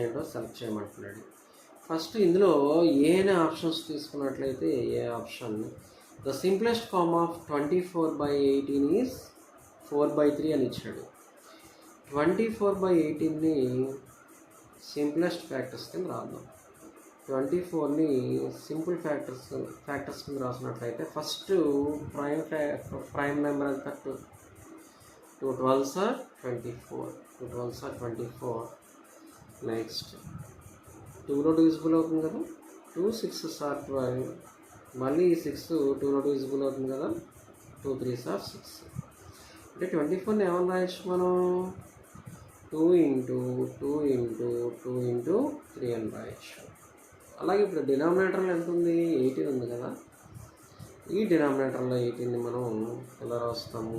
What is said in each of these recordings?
ఏంటో సెలెక్ట్ చేయమంటున్నాడు. ఫస్ట్ ఇందులో ఏ అనే ఆప్షన్స్ తీసుకున్నట్లయితే A option the simplest form of 24/18 is 4/3 అని ఇచ్చాడు. 24/18ని సింప్లెస్ట్ ఫ్యాక్టర్స్ కింద రాద్దాం. 24ని సింపుల్ ఫ్యాక్టర్స్ కింద రాసినట్లయితే ఫస్ట్ ప్రైమ్ నెంబర్ ఎంత 2 12s are 24. 2 12s are 24. Next 2లో డివిజిబుల్ అవుతుంది కదా, 2 6s are 12. మళ్ళీ 6 2లో డివిజిబుల్ అవుతుంది కదా, 2 3s are 6. అంటే 24ని ఏమని రాయొచ్చు మనం 2 × 2 × 2 × 3 అని రాయొచ్చు. అలాగే ఇప్పుడు డినామినేటర్లో ఎంత ఉంది 18 ఉంది కదా, ఈ డినామినేటర్లో 18ని మనం ఎలా రాస్తాము,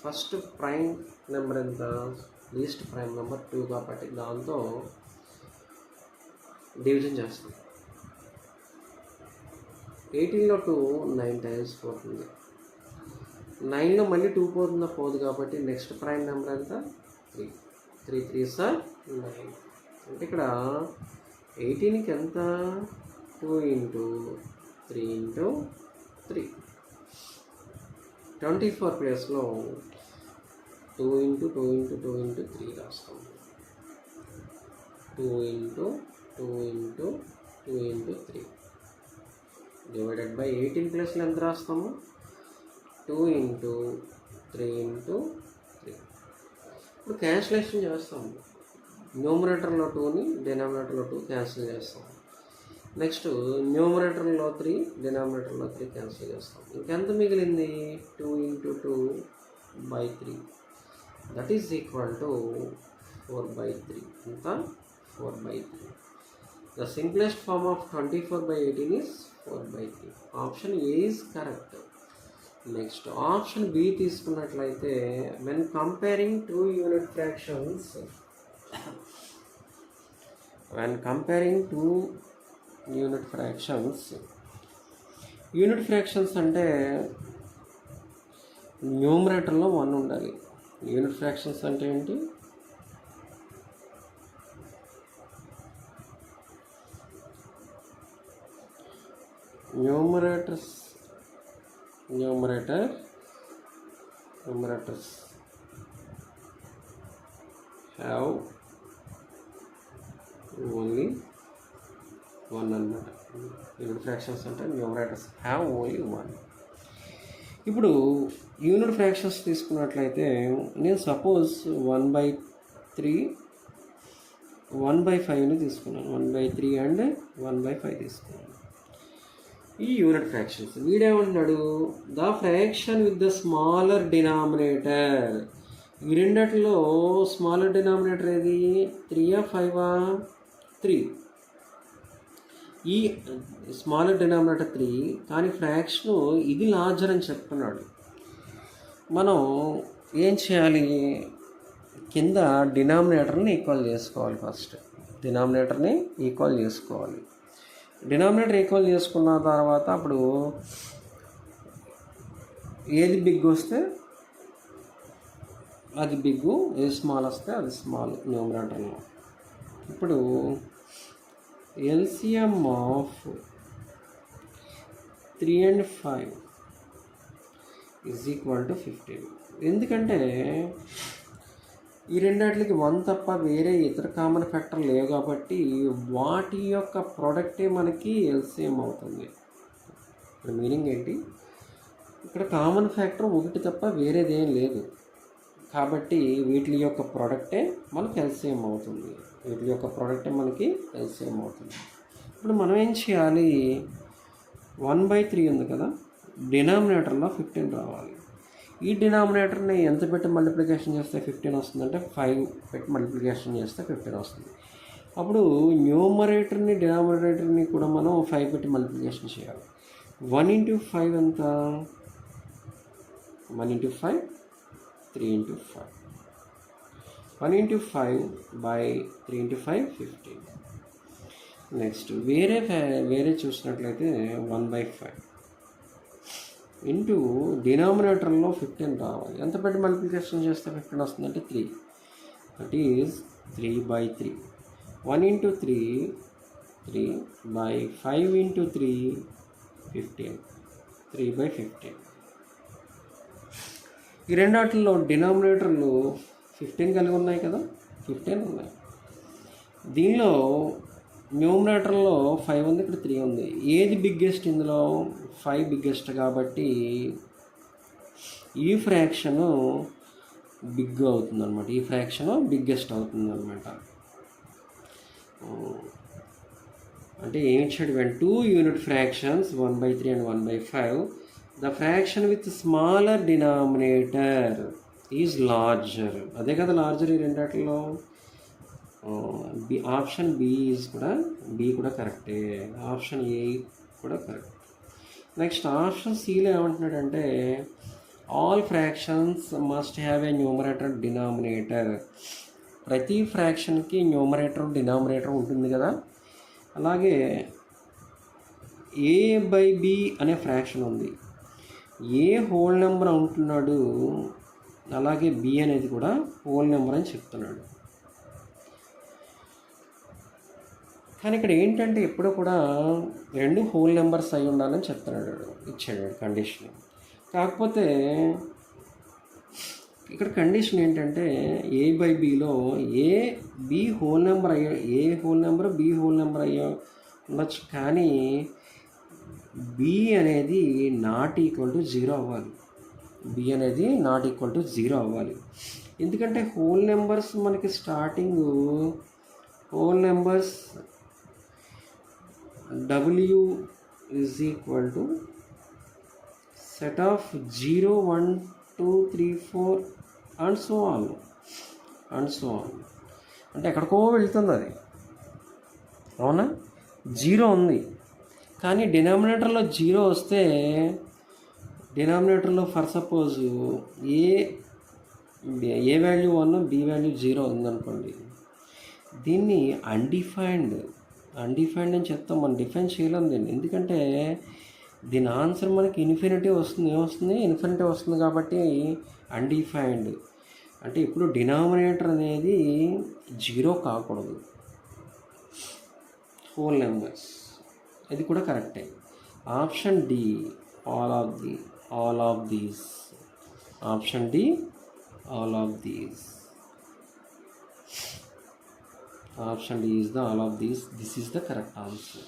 ఫస్ట్ ప్రైమ్ నెంబర్ ఎంత లీస్ట్ ప్రైమ్ నెంబర్ 2 కాబట్టి దాంతో డివిజన్ చేస్తాం. 18లో 2 9 టైమ్స్ పోతుంది, 9లో మళ్ళీ 2 పోతుందా పోదు కాబట్టి నెక్స్ట్ ప్రైమ్ నెంబర్ ఎంత 3. 3 3s are 9. అంటే ఇక్కడ 18కి ఎంత 2 × 3 × 3. 24 ప్లేస్లో 2 × 2 × 2 × 3 రాస్తాం. 2 × 2 × 2 × 3 డివైడెడ్ బై 18 ప్లేస్లో ఎంత రాస్తాము 2 × 3 × 3. ఇప్పుడు క్యాన్సిలేషన్ చేస్తాము. న్యూమరేటర్లో 2ని డినామినేటర్లో 2 క్యాన్సిల్ చేస్తాం. నెక్స్ట్ న్యూమరేటర్లో 3 డినామినేటర్లో 3 క్యాన్సిల్ చేస్తాం. ఇంకెంత మిగిలింది 2 × 2/3 దట్ ఈజ్ ఈక్వల్ టు 4/3. ఎంత 4/3. The simplest form of 24/18 is 4/3. Option A is correct. Next option B తీసుకున్నట్లయితే when comparing two unit fractions unit fractions అంటే న్యూమరేటర్లో 1 ఉండాలి. యూనిట్ ఫ్రాక్షన్స్ అంటే ఏంటి, న్యూమరేటర్స్ హ్యావ్ ఓన్లీ 1 అన్నమాట. యూనిట్ ఫ్రాక్షన్స్ అంటే న్యూమరేటర్స్ హ్యావ్ ఓన్లీ 1. ఇప్పుడు యూనిట్ ఫ్రాక్షన్స్ తీసుకున్నట్లయితే నేను సపోజ్ 1/3 1/5ని తీసుకున్నాను, 1/3 అండ్ 1/5 తీసుకున్నాను. ఈ యూనిట్ ఫ్రాక్షన్స్ వీడేమంటున్నాడు the fraction with the smaller denominator. ఈ రెండిట్లో స్మాలర్ డినామినేటర్ ఏది 3 5 3. ఈ స్మాలర్ డినామినేటర్ 3 కానీ ఫ్రాక్షను ఇది లార్జర్ అని చెప్తున్నాడు. మనం ఏం చేయాలి, కింద డినామినేటర్ని ఈక్వల్ చేసుకోవాలి. ఫస్ట్ డినామినేటర్ని ఈక్వల్ చేసుకోవాలి. డినామినేటర్ ఈక్వల్ చేసుకున్న తర్వాత అప్పుడు ఏది బిగ్ వస్తే అది బిగ్గు, ఏది స్మాల్ వస్తే అది స్మాల్ న్యూమరేటర్లో. ఇప్పుడు LCM of 3 and 5 is equal to 15. ఎందుకంటే ఈ రెండిట్లకి 1 తప్ప వేరే ఇతర కామన్ ఫ్యాక్టర్ లేవు కాబట్టి వాటి యొక్క ప్రోడక్టే మనకి ఎల్సిఎం అవుతుంది. ఇప్పుడు మీనింగ్ ఏంటి, ఇక్కడ కామన్ ఫ్యాక్టర్ 1 తప్ప వేరేదేం లేదు కాబట్టి వీటి యొక్క ప్రోడక్టే మనకి ఎల్సిఎం అవుతుంది. ఇప్పుడు మనం ఏం చేయాలి, 1/3 ఉంది కదా, డినామినేటర్లో 15 రావాలి. ఈ డినామినేటర్ని ఎంత పెట్టి మల్టిప్లికేషన్ చేస్తే 15 వస్తుందంటే 5 పెట్టి మల్టిప్లికేషన్ చేస్తే 15 వస్తుంది. అప్పుడు న్యూమరేటర్ని డినామినేటర్ని కూడా మనం 5 పెట్టి మల్టిప్లికేషన్ చేయాలి. 1 × 5 ఎంత 1 × 5 3 × 5. 1 × 5/3 × 5 15. నెక్స్ట్ వేరే చూసినట్లయితే 1/5 ఇంటూ డినామినేటర్లో 15 రావాలి. ఎంత పెట్టి మల్టిప్లికేషన్ చేస్తే 15 వస్తుందంటే 3. That is 3/3. 1 into 3 3 by 5 into 3 15 3 by 15. ఈ రెండాటిల్లో డినామినేటర్లు 15 కలిగి ఉన్నాయి కదా, 15 ఉన్నాయి. దీనిలో న్యూమరేటర్లో 5 ఉంది, ఇక్కడ 3 ఉంది. ఏది బిగ్గెస్ట్ ఇందులో? 5 బిగ్గెస్ట్ కాబట్టి ఈ ఫ్రాక్షను బిగ్ అవుతుంది అనమాట. ఈ ఫ్రాక్షను బిగ్గెస్ట్ అవుతుంది అనమాట. అంటే ఏం ఇచ్చాడు? When 2 unit fractions 1/3 and 1/5, the fraction with smaller denominator is larger. అదే కదా లార్జర్ ఈ రెండాటిలో. ఆప్షన్ బి కూడా కరెక్టే. ఆప్షన్ ఏ కూడా కరెక్ట్. నెక్స్ట్ ఆప్షన్ సిలో ఏమంటున్నాడంటే all fractions must have a numerator denominator. ప్రతి ఫ్రాక్షన్కి న్యూమరేటర్ డినామినేటర్ ఉంటుంది కదా. అలాగే a/b అనే ఫ్రాక్షన్ ఉంది. ఏ హోల్ నెంబర్ అంటున్నాడు, అలాగే b అనేది కూడా హోల్ నెంబర్ అని చెప్తున్నాడు. కానీ ఇక్కడ ఏంటంటే ఎప్పుడు కూడా 2 హోల్ నెంబర్స్ అయి ఉండాలని చెప్తున్నాడు, ఇచ్చాడు కండిషన్. కాకపోతే ఇక్కడ కండిషన్ ఏంటంటే a/bలో b హోల్ నెంబర్ అయ్యే, A whole number b whole number అయ్యే ఉండొచ్చు, కానీ b అనేది నాట్ ఈక్వల్ టు 0 అవ్వాలి. b అనేది నాట్ ఈక్వల్ టు 0 అవ్వాలి. ఎందుకంటే హోల్ నెంబర్స్ మనకి starting whole numbers w is equal to set of 0 1 2 3 4 and so on. అంటే ఎక్కడికో వెళ్తుంది అది, అవునా? 0 ఉంది, కానీ డినామినేటర్లో 0 వస్తే, డినామినేటర్లో for suppose A value 1 b value 0 ఉందనుకోండి, దీన్ని అన్డిఫైన్డ్ అని చెప్తాం. మనం డిఫైన్ చేయలేం దీన్ని. ఎందుకంటే దీని ఆన్సర్ మనకి ఇన్ఫినిటీ వస్తుంది. ఏమొస్తుంది? ఇన్ఫినిటీ వస్తుంది. కాబట్టి అన్డిఫైన్డ్ అంటే ఇప్పుడు డినామినేటర్ అనేది 0 కాకూడదు, హోల్ నెంబర్స్. ఇది కూడా కరెక్టే. Option D all of these. Option D all of these. Option D is the all of these. This is the correct answer.